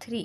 3،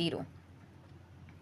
0۔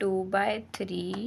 2/3،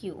q۔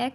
x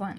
1۔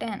10،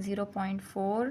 0.4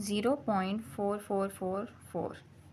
0.4444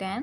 10،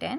10۔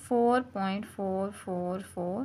4.444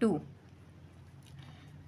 2۔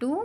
2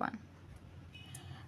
1،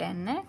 10x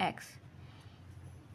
x،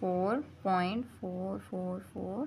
4.444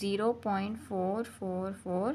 0.444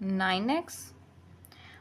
9x،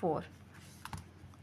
4،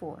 4۔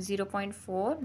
0.4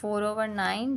4/9،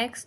x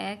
x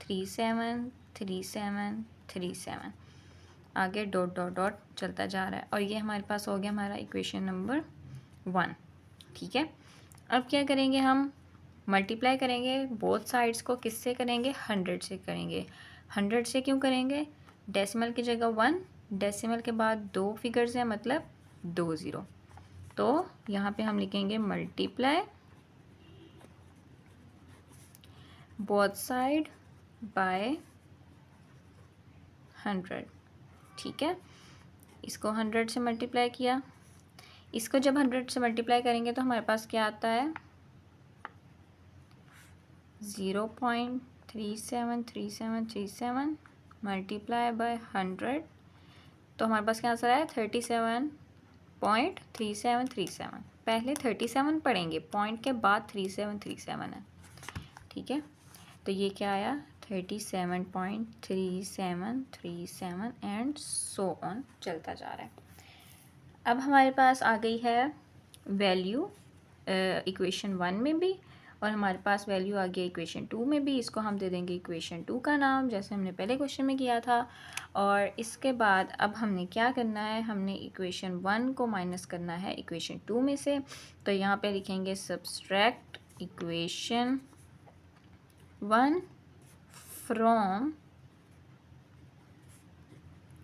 37 37 37، आगे dot dot dot चलता जा रहा है, और ये हमारे पास हो गया हमारा इक्वेशन नंबर 1। ठीक है, अब क्या करेंगे, हम मल्टीप्लाई करेंगे बोथ साइड्स को। किससे करेंगे, 100 से करेंगे। 100 से क्यों करेंगे, डेसिमल की जगह 1, डेसिमल के बाद 2 फिगर्स हैं, मतलब 2 ज़ीरो। तो यहाँ पे हम लिखेंगे मल्टीप्लाई बोथ साइड बाय 100। ठीक है, इसको 100 से मल्टीप्लाई किया। इसको जब 100 से मल्टीप्लाई करेंगे तो हमारे पास क्या आता है, 0.373737 मल्टीप्लाई बाय 100, तो हमारे पास क्या आंसर आया, 37.3737। पहले 37 पढ़ेंगे, पॉइंट के बाद 3737 है। ठीक है, तो ये क्या आया, 37.3737 एंड सो ऑन चलता जा रहा है। अब हमारे पास आ गई है वैल्यू इक्वेशन 1 में भी, और हमारे पास वैल्यू आ गई इक्वेशन 2 में भी। इसको हम दे देंगे इक्वेशन 2 का नाम, जैसे हमने पहले क्वेश्चन में किया था। और इसके बाद अब हमने क्या करना है, हमने इक्वेशन 1 को माइनस करना है इक्वेशन 2 में से। तो यहाँ पे लिखेंगे सब्सट्रैक्ट इक्वेशन 1 फ्रॉम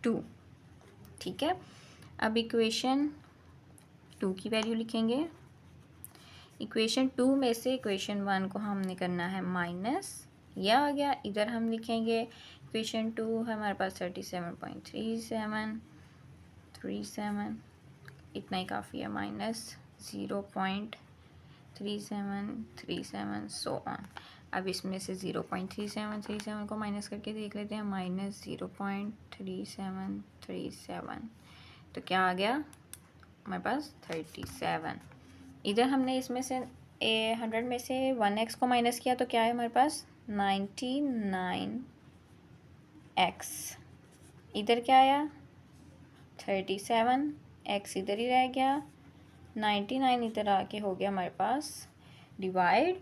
2। ठीक है, अब इक्वेशन 2 की वैल्यू लिखेंगे। इक्वेशन 2 में से इक्वेशन 1 को हमने करना है माइनस, यह आ गया। इधर हम लिखेंगे इक्वेशन 2 है हमारे पास 37.3737, इतना ही काफ़ी है, माइनस 0.3737 सो ऑन। अब इसमें से 0.3737 को माइनस करके देख लेते हैं, माइनस 0.3737, तो क्या आ गया हमारे पास 37। इधर हमने इसमें से 100 में से 1x को माइनस किया, तो क्या है हमारे पास 99x। इधर क्या आया 37, x इधर ही रह गया, 99 इधर आके हो गया हमारे पास डिवाइड,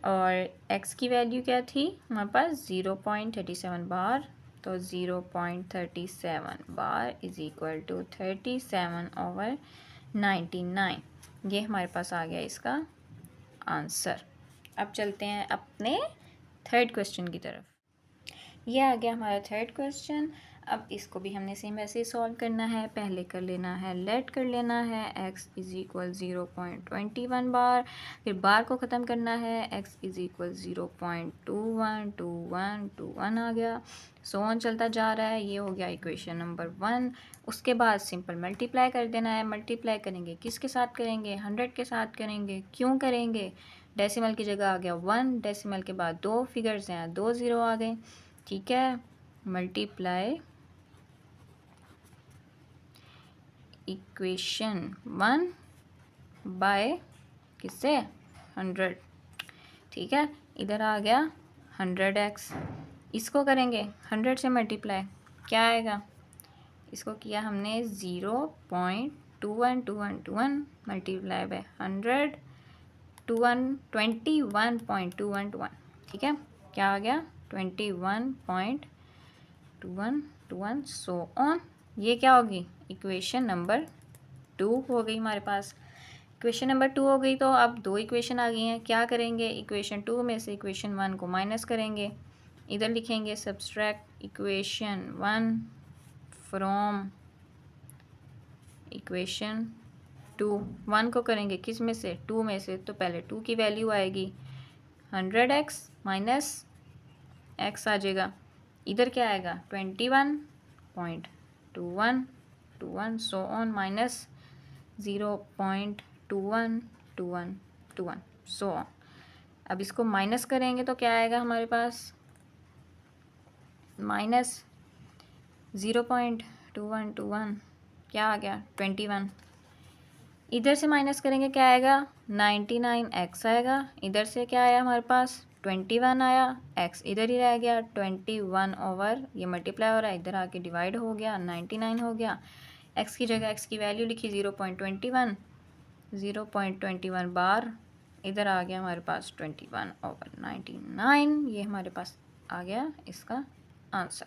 और x की वैल्यू क्या थी हमारे पास 0.37 बार, तो 0.37 बार इज इक्वल टू 37/99। ये हमारे पास आ गया इसका आंसर। अब चलते हैं अपने थर्ड क्वेश्चन की तरफ। ये आ गया हमारा थर्ड क्वेश्चन। अब इसको भी हमने सेम वैसे ही सॉल्व करना है। पहले कर लेना है लेट कर लेना है x इज़ इक्वल 0.21 बार, फिर बार को ख़त्म करना है, x इज़ इक्वल 0.212121 आ गया, सो ऑन चलता जा रहा है। ये हो गया इक्वेशन नंबर 1। उसके बाद सिंपल मल्टीप्लाई कर देना है। मल्टीप्लाई करेंगे किसके साथ करेंगे, 100 के साथ करेंगे। क्यों करेंगे, डेसिमल की जगह आ गया 1, डेसिमल के बाद 2 फिगर्स हैं, 2 ज़ीरो आ गए। ठीक है, मल्टीप्लाई इक्वेशन 1 बाय किससे, 100। ठीक है, इधर आ गया 100x, इसको करेंगे 100 से मल्टीप्लाई, क्या आएगा, इसको किया हमने 0.212121 मल्टीप्लाई बाय 100, 21.2121। ठीक है, क्या आ गया 21.2121 सो ऑन। ये क्या होगी, इक्वेशन नंबर 2 हो गई हमारे पास। इक्वेशन नंबर 2 हो गई, तो अब 2 इक्वेशन आ गई हैं। क्या करेंगे, इक्वेशन 2 में से इक्वेशन 1 को माइनस करेंगे। इधर लिखेंगे सब्सट्रैक्ट इक्वेशन 1 फ्रॉम इक्वेशन 2। 1 को करेंगे किस में से, 2 में से, तो पहले 2 की वैल्यू आएगी 100x माइनस x आ जाएगा। इधर क्या आएगा 21.2121 so on minus 0.212121 so on. अब इसको माइनस करेंगे तो क्या आएगा हमारे पास, माइनस 0.2121 क्या आ गया 21। इधर से माइनस करेंगे क्या आएगा 99x आएगा। इधर से क्या आया हमारे पास 21 आया, x इधर ही रह गया 21 ओवर, ये मल्टीप्लाई हो रहा है, इधर आके डिवाइड हो गया 99 हो गया। x की जगह x की वैल्यू लिखी 0.21 बार, इधर आ गया हमारे पास 21/99। ये हमारे पास आ गया इसका answer.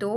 2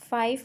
5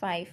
5.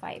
5.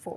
4.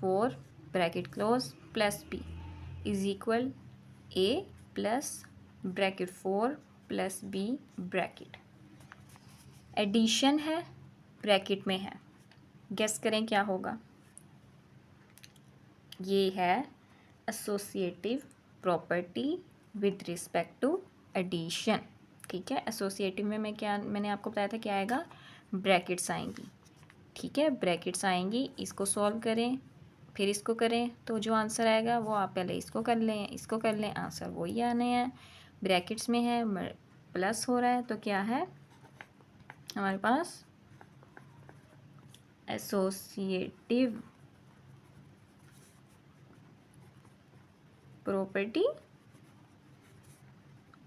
4 bracket close plus B is equal A plus bracket 4 plus B bracket. Addition है, ब्रैकेट में है, गेस करें क्या होगा। ये है associative property with respect to addition. ठीक है, एसोसिएटिव में मैंने आपको बताया था क्या आएगा, ब्रैकेट्स आएंगी। ठीक है, ब्रैकेट्स आएंगी, इसको सॉल्व करें फिर इसको करें तो जो आंसर आएगा वो आप पहले इसको कर लें, इसको कर लें, आंसर वही आने हैं। ब्रैकेट्स में है, प्लस हो रहा है, तो क्या है हमारे पास associative property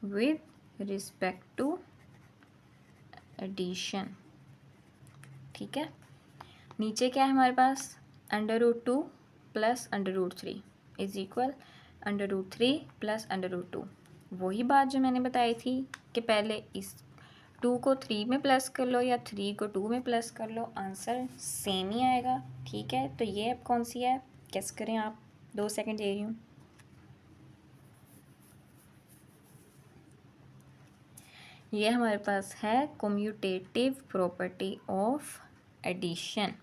with respect to addition. ठीक है, नीचे क्या है हमारे पास, √2 प्लस √3 इज इक्वल √3 प्लस √2। वही बात जो मैंने बताई थी कि पहले इस 2 को 3 में प्लस कर लो या 3 को 2 में प्लस कर लो, आंसर सेम ही आएगा। ठीक है, तो ये अब कौन सी है, गेस करें आप, 2 सेकंड दे रही हूँ। ये हमारे पास है कम्यूटेटिव प्रॉपर्टी ऑफ एडिशन।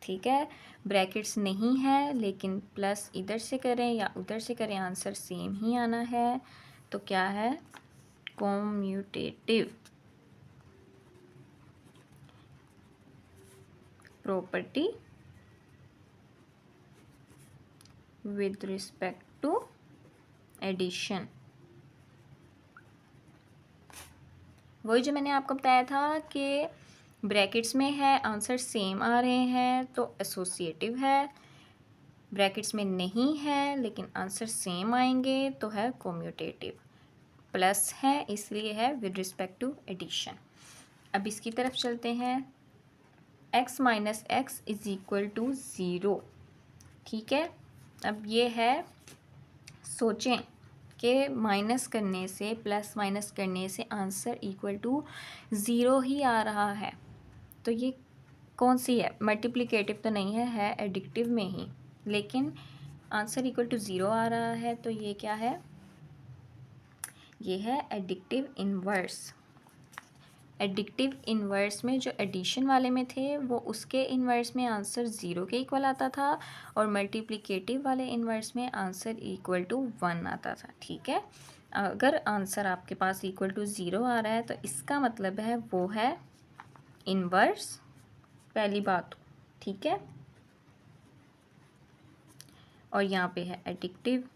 ठीक है, ब्रैकेट्स नहीं है लेकिन प्लस इधर से करें या उधर से करें आंसर सेम ही आना है। तो क्या है, commutative property with respect to addition. वही जो मैंने आपको बताया था कि ब्रैकेट्स में है, आंसर सेम आ रहे हैं तो एसोसिएटिव है, ब्रैकेट्स में नहीं है लेकिन आंसर सेम आएंगे तो है कम्यूटेटिव, प्लस है इसलिए है विद रिस्पेक्ट टू एडिशन। अब इसकी तरफ चलते हैं, x minus x is equal to 0। ठीक है, अब ये है, सोचें कि माइनस करने से, प्लस माइनस करने से आंसर इक्वल टू 0 ही आ रहा है, तो ये कौन सी है, मल्टीप्लिकेटिव तो नहीं है एडिक्टिव में ही, लेकिन आंसर इक्वल टू 0 आ रहा है, तो ये क्या है, ये है एडिक्टिव इन्वर्स। एडिक्टिव इन्वर्स में जो एडिशन वाले में थे वो उसके इन्वर्स में आंसर 0 के इक्वल आता था और मल्टीप्लिकेटिव वाले इन्वर्स में आंसर इक्वल टू 1 आता था। ठीक है, अगर आंसर आपके पास इक्वल टू 0 आ रहा है तो इसका मतलब है वो है इन्वर्स, पहली बात। ठीक है, और यहाँ पे है एडिक्टिव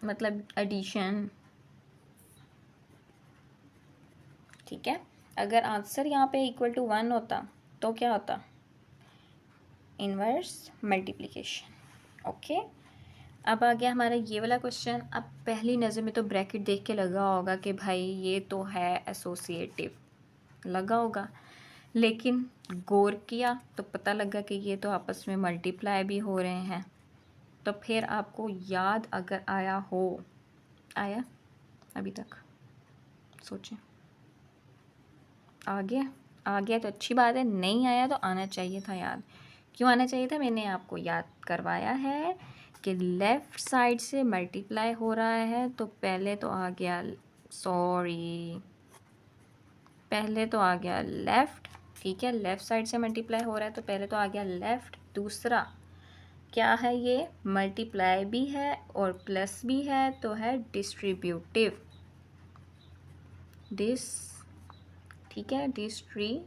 मतलब एडिशन। ठीक है, अगर आंसर यहाँ पे इक्वल टू 1 होता तो क्या होता, इन्वर्स मल्टीप्लिकेशन। ओके, अब आ गया हमारा ये वाला क्वेश्चन। अब पहली नज़र में तो ब्रैकेट देख के लगा होगा कि भाई ये तो है एसोसिएटिव, लगा होगा, लेकिन गौर किया तो पता लगा कि ये तो आपस में मल्टीप्लाई भी हो रहे हैं। तो फिर आपको याद अगर आया हो, आया अभी तक, सोचें, आ गया तो अच्छी बात है, नहीं आया तो आना चाहिए था याद। क्यों आना चाहिए था, मैंने आपको याद करवाया है कि लेफ़्ट साइड से मल्टीप्लाई हो रहा है तो पहले तो आ गया, पहले तो आ गया लेफ़्ट। ठीक है, लेफ़्ट साइड से मल्टीप्लाई हो रहा है तो पहले तो आ गया लेफ़्ट। दूसरा क्या है, ये मल्टीप्लाई भी है और प्लस भी है तो है डिस्ट्रीब्यूटिव, ठीक है, distributive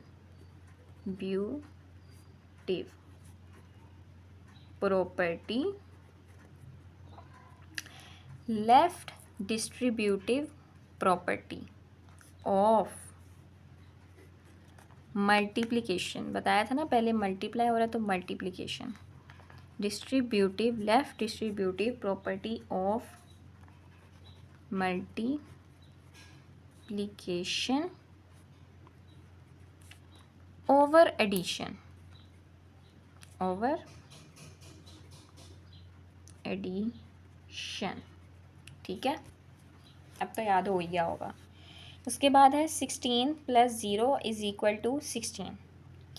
property, left distributive property of multiplication. बताया था ना पहले मल्टीप्लाई हो रहा है तो multiplication, distributive, left distributive property of multiplication over addition, ठीक है, अब तो याद हो ही गया होगा। उसके बाद है 16 + 0 = 16।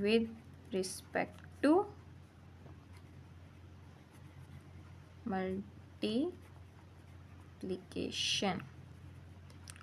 with respect to multiplication.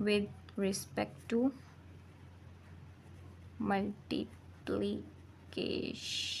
with respect to multiplication.